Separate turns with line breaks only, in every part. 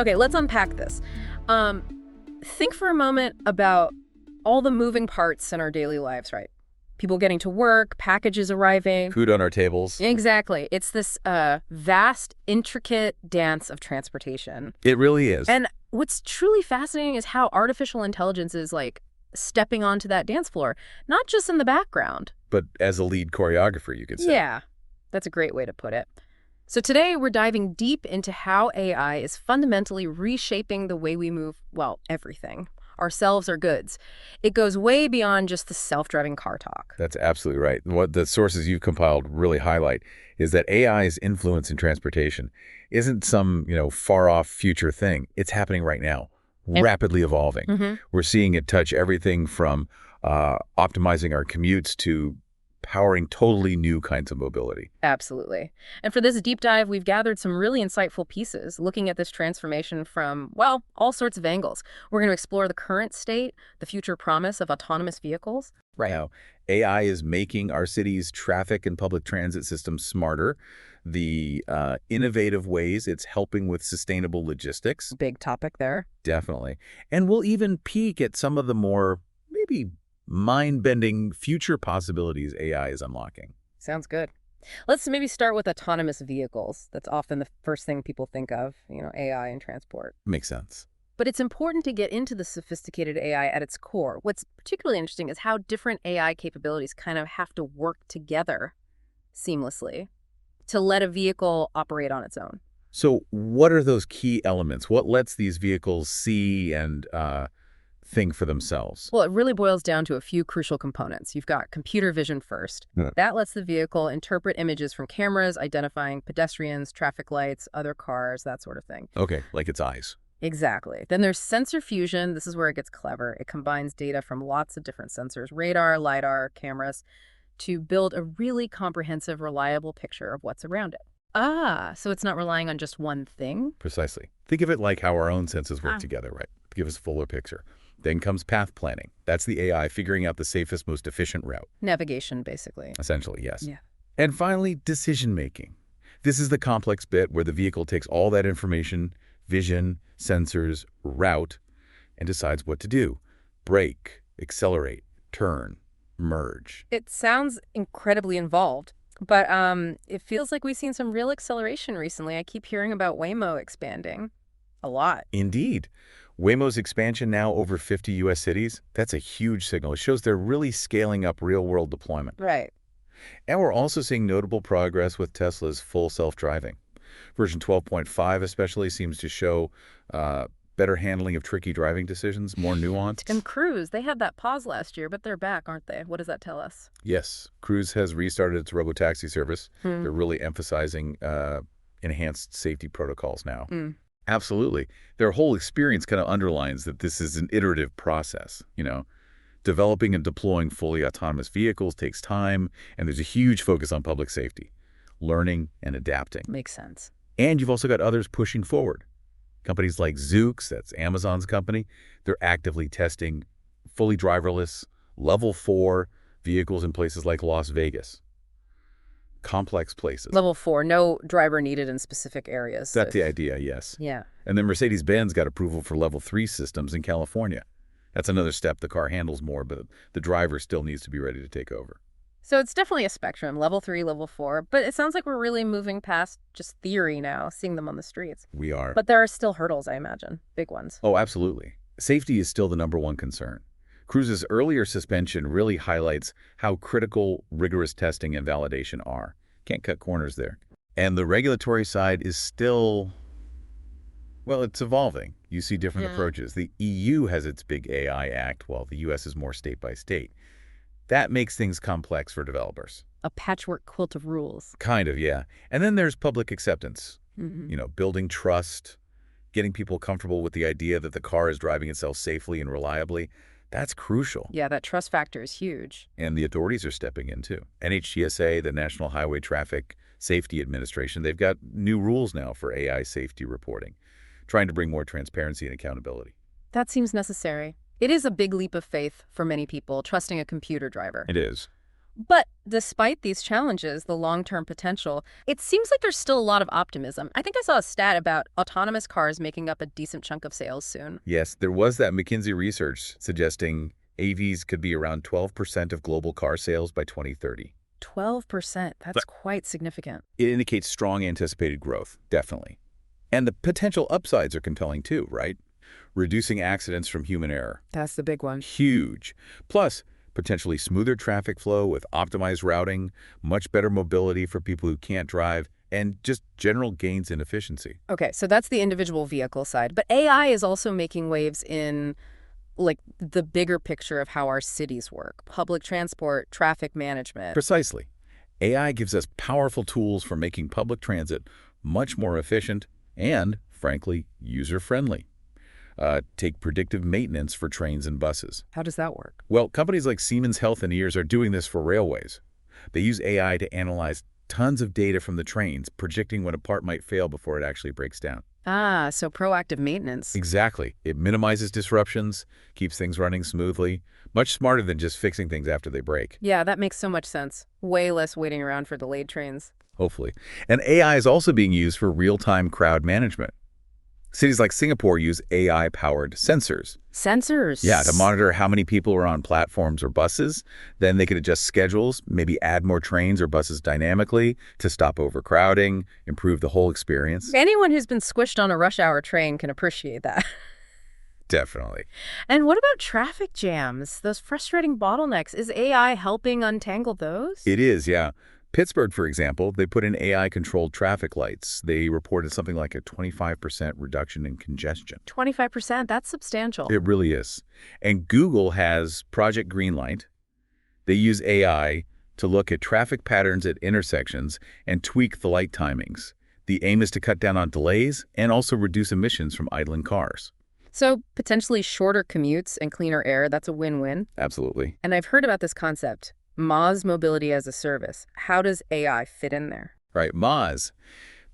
Okay, let's unpack this. Um, think for a moment about all the moving parts in our daily lives, right? People getting to work, packages arriving.
Food on our tables.
Exactly. It's this vast, intricate dance of transportation.
It really is.
And what's truly fascinating is how artificial intelligence is like stepping onto that dance floor, not just in the background.
But as a lead choreographer, you could say.
Yeah, that's a great way to put it. So today we're diving deep into how AI is fundamentally reshaping the way we move, well, everything. Ourselves or goods. It goes way beyond just the self-driving car talk.
That's absolutely right. What the sources you've compiled really highlight is that AI's influence in transportation isn't some, far-off future thing. It's happening right now, rapidly evolving. We're seeing it touch everything from optimizing our commutes to powering totally new kinds of mobility.
Absolutely. And for this deep dive, we've gathered some really insightful pieces looking at this transformation from, well, all sorts of angles. We're going to explore the current state, the future promise of autonomous vehicles.
Right now, AI is making our city's traffic and public transit systems smarter, the innovative ways it's helping with sustainable logistics.
Big topic there.
Definitely. And we'll even peek at some of the more, maybe mind-bending future possibilities AI is unlocking.
Sounds good. Let's maybe start with autonomous vehicles. That's often the first thing people think of, AI and transport.
Makes sense.
But it's important to get into the sophisticated AI at its core. What's particularly interesting is how different AI capabilities kind of have to work together seamlessly to let a vehicle operate on its own.
So what are those key elements? What lets these vehicles see and think for themselves?
Well, it really boils down to a few crucial components. You've got computer vision first.
Yeah.
That lets the vehicle interpret images from cameras, identifying pedestrians, traffic lights, other cars, that sort of thing.
Okay, like its eyes.
Exactly. Then there's sensor fusion. This is where it gets clever. It combines data from lots of different sensors, radar, LiDAR, cameras, to build a really comprehensive, reliable picture of what's around it. So it's not relying on just one thing?
Precisely. Think of it like how our own senses work together, right? Give us a fuller picture. Then comes path planning. That's the AI figuring out the safest, most efficient route.
Navigation, basically.
Essentially, yes.
Yeah.
And finally, decision-making. This is the complex bit where the vehicle takes all that information, vision, sensors, route, and decides what to do. Brake, accelerate, turn, merge.
It sounds incredibly involved, but it feels like we've seen some real acceleration recently. I keep hearing about Waymo expanding a lot.
Indeed. Waymo's expansion now over 50 U.S. cities, that's a huge signal. It shows they're really scaling up real-world deployment.
Right.
And we're also seeing notable progress with Tesla's full self-driving. Version 12.5 especially seems to show better handling of tricky driving decisions, more nuance.
And Cruise, they had that pause last year, but they're back, aren't they? What does that tell us?
Yes, Cruise has restarted its robotaxi service. They're really emphasizing enhanced safety protocols now. Absolutely. Their whole experience kind of underlines that this is an iterative process, Developing and deploying fully autonomous vehicles takes time, and there's a huge focus on public safety, learning and adapting.
Makes sense.
And you've also got others pushing forward. Companies like Zoox, that's Amazon's company, they're actively testing fully driverless, level 4 vehicles in places like Las Vegas. Complex places.
Level 4, no driver needed in specific areas.
That's the idea, yes.
Yeah.
And then Mercedes-Benz got approval for level 3 systems in California. That's another step. The car handles more, but the driver still needs to be ready to take over.
So it's definitely a spectrum, level 3, level 4, but it sounds like we're really moving past just theory now, seeing them on the streets.
We are.
But there are still hurdles, I imagine, big ones.
Oh, absolutely. Safety is still the #1 concern. Cruise's earlier suspension really highlights how critical rigorous testing and validation are. Can't cut corners there. And the regulatory side is still, well, it's evolving. You see different approaches. The EU has its big AI Act, while the US is more state by state. That makes things complex for developers.
A patchwork quilt of rules.
Kind of, yeah. And then there's public acceptance. Building trust, getting people comfortable with the idea that the car is driving itself safely and reliably. That's crucial.
Yeah, that trust factor is huge.
And the authorities are stepping in, too. NHTSA, the National Highway Traffic Safety Administration, they've got new rules now for AI safety reporting, trying to bring more transparency and accountability.
That seems necessary. It is a big leap of faith for many people, trusting a computer driver.
It is.
But despite these challenges, the long-term potential, it seems like there's still a lot of optimism. I think I saw a stat about autonomous cars making up a decent chunk of sales soon.
Yes, there was that McKinsey research suggesting AVs could be around 12% of global car sales by 2030.
12%. That's quite significant.
It indicates strong anticipated growth, definitely. And the potential upsides are compelling too, right? Reducing accidents from human error.
That's the big one.
Huge. Plus, potentially smoother traffic flow with optimized routing, much better mobility for people who can't drive, and just general gains in efficiency.
Okay, so that's the individual vehicle side. But AI is also making waves in, like, the bigger picture of how our cities work. Public transport, traffic management.
Precisely. AI gives us powerful tools for making public transit much more efficient and, frankly, user-friendly. Take predictive maintenance for trains and buses.
How does that work?
Well, companies like Siemens Healthineers are doing this for railways. They use AI to analyze tons of data from the trains, predicting when a part might fail before it actually breaks down.
Ah, so proactive maintenance.
Exactly. It minimizes disruptions, keeps things running smoothly, much smarter than just fixing things after they break.
Yeah, that makes so much sense. Way less waiting around for delayed trains.
Hopefully. And AI is also being used for real-time crowd management. Cities like Singapore use AI-powered sensors.
Sensors?
Yeah, to monitor how many people are on platforms or buses. Then they could adjust schedules, maybe add more trains or buses dynamically to stop overcrowding, improve the whole experience.
Anyone who's been squished on a rush hour train can appreciate that.
Definitely.
And what about traffic jams? Those frustrating bottlenecks. Is AI helping untangle those?
It is, yeah. Pittsburgh, for example, they put in AI-controlled traffic lights. They reported something like a 25% reduction in congestion.
25%? That's substantial.
It really is. And Google has Project Greenlight. They use AI to look at traffic patterns at intersections and tweak the light timings. The aim is to cut down on delays and also reduce emissions from idling cars.
So potentially shorter commutes and cleaner air, that's a win-win.
Absolutely.
And I've heard about this concept, Moz mobility as a service. How does AI fit in there?
Right, Moz.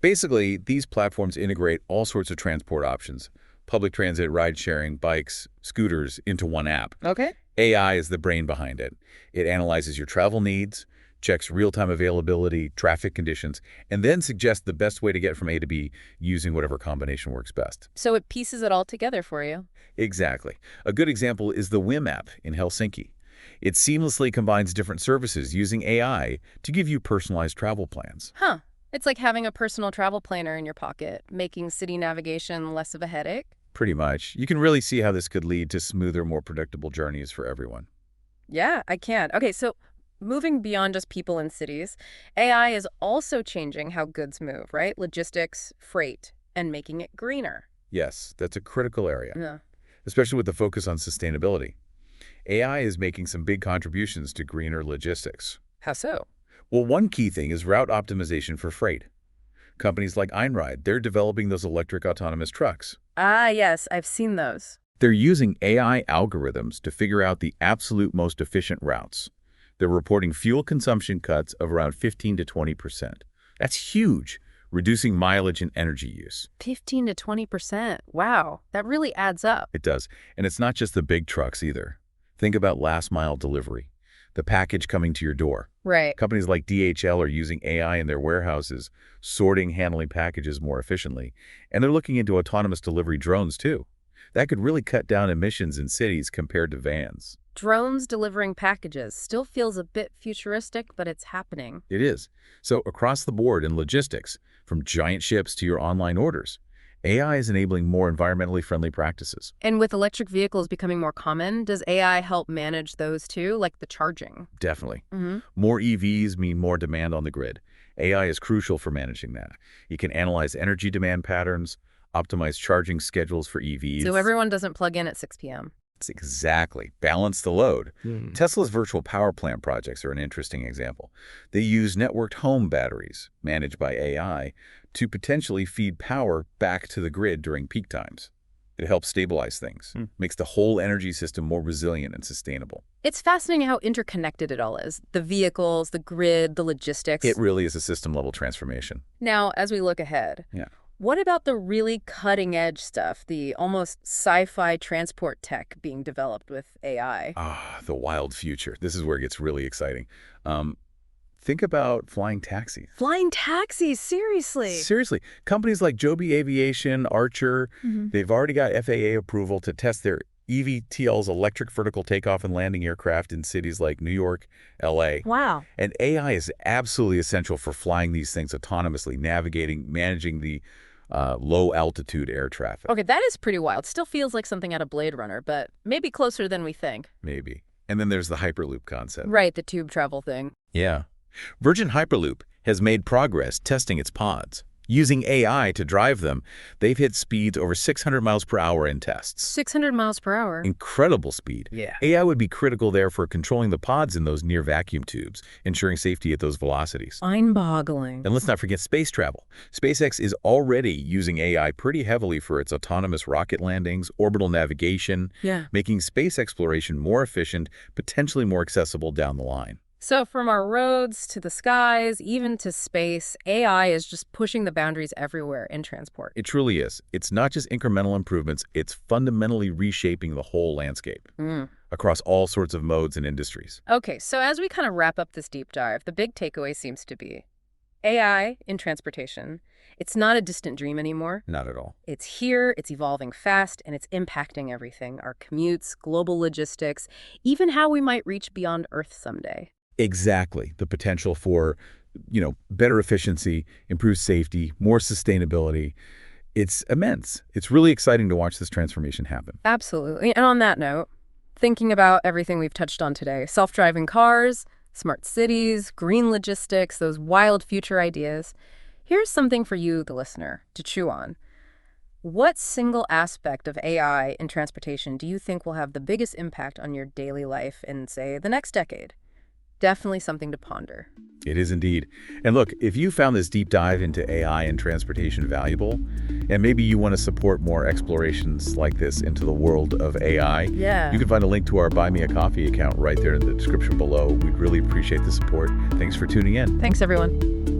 Basically, these platforms integrate all sorts of transport options, public transit, ride-sharing, bikes, scooters, into one app.
Okay.
AI is the brain behind it. It analyzes your travel needs, checks real-time availability, traffic conditions, and then suggests the best way to get from A to B using whatever combination works best.
So it pieces it all together for you.
Exactly. A good example is the Whim app in Helsinki. It seamlessly combines different services using AI to give you personalized travel plans.
Huh. It's like having a personal travel planner in your pocket, making city navigation less of a headache.
Pretty much. You can really see how this could lead to smoother, more predictable journeys for everyone.
Yeah, I can. Okay, so moving beyond just people in cities, AI is also changing how goods move, right? Logistics, freight, and making it greener.
Yes, that's a critical area,
Yeah.
especially with the focus on sustainability. AI is making some big contributions to greener logistics.
How so?
Well, one key thing is route optimization for freight. Companies like Einride, they're developing those electric autonomous trucks.
Ah, yes, I've seen those.
They're using AI algorithms to figure out the absolute most efficient routes. They're reporting fuel consumption cuts of around 15 to 20%. That's huge, reducing mileage and energy use.
15 to 20%. Wow, that really adds up.
It does. And it's not just the big trucks either. Think about last-mile delivery, the package coming to your door.
Right.
Companies like DHL are using AI in their warehouses, sorting, handling packages more efficiently. And they're looking into autonomous delivery drones, too. That could really cut down emissions in cities compared to vans.
Drones delivering packages still feels a bit futuristic, but it's happening.
It is. So across the board in logistics, from giant ships to your online orders, AI is enabling more environmentally friendly practices.
And with electric vehicles becoming more common, does AI help manage those too, like the charging?
Definitely.
Mm-hmm.
More EVs mean more demand on the grid. AI is crucial for managing that. You can analyze energy demand patterns, optimize charging schedules for EVs.
So everyone doesn't plug in at 6 p.m.
Exactly. Balance the load. Tesla's virtual power plant projects are an interesting example. They use networked home batteries, managed by AI, to potentially feed power back to the grid during peak times. It helps stabilize things, makes the whole energy system more resilient and sustainable.
It's fascinating how interconnected it all is. The vehicles, the grid, the logistics.
It really is a system-level transformation.
Now, as we look ahead,
Yeah.
What about the really cutting-edge stuff, the almost sci-fi transport tech being developed with AI?
Ah, the wild future. This is where it gets really exciting. Um, think about flying taxis.
Flying taxis, seriously.
Seriously, companies like Joby Aviation, Archer,
Mhm.
they've already got FAA approval to test their EVTL's electric vertical takeoff and landing aircraft in cities like New York, LA.
Wow.
And AI is absolutely essential for flying these things autonomously, navigating, managing the low-altitude air traffic,
Okay, that is pretty wild. Still feels like something out of Blade Runner, but maybe closer than we think.
maybe. And then there's the hyperloop concept.
Right, the tube travel thing.
Yeah. Virgin Hyperloop has made progress testing its pods. Using AI to drive them, they've hit speeds over 600 miles per hour in tests.
600 miles per hour.
Incredible speed.
Yeah.
AI would be critical there for controlling the pods in those near vacuum tubes, ensuring safety at those velocities.
Mind-boggling.
And let's not forget space travel. SpaceX is already using AI pretty heavily for its autonomous rocket landings, orbital navigation,
Yeah.
making space exploration more efficient, potentially more accessible down the line.
So from our roads to the skies, even to space, AI is just pushing the boundaries everywhere in transport.
It truly is. It's not just incremental improvements, it's fundamentally reshaping the whole landscape across all sorts of modes and industries.
Okay, so as we kind of wrap up this deep dive, the big takeaway seems to be AI in transportation. It's not a distant dream anymore.
Not at all.
It's here, it's evolving fast, and it's impacting everything. Our commutes, global logistics, even how we might reach beyond Earth someday.
Exactly. The potential for, better efficiency, improved safety, more sustainability. It's immense. It's really exciting to watch this transformation happen.
Absolutely. And on that note, thinking about everything we've touched on today, self-driving cars, smart cities, green logistics, those wild future ideas, here's something for you, the listener, to chew on. What single aspect of AI in transportation do you think will have the biggest impact on your daily life in, say, the next decade? Definitely something to ponder.
It is indeed. And look, if you found this deep dive into AI and transportation valuable, and maybe you want to support more explorations like this into the world of AI,
Yeah.
you can find a link to our Buy Me a Coffee account right there in the description below. We'd really appreciate the support. Thanks for tuning in.
Thanks, everyone.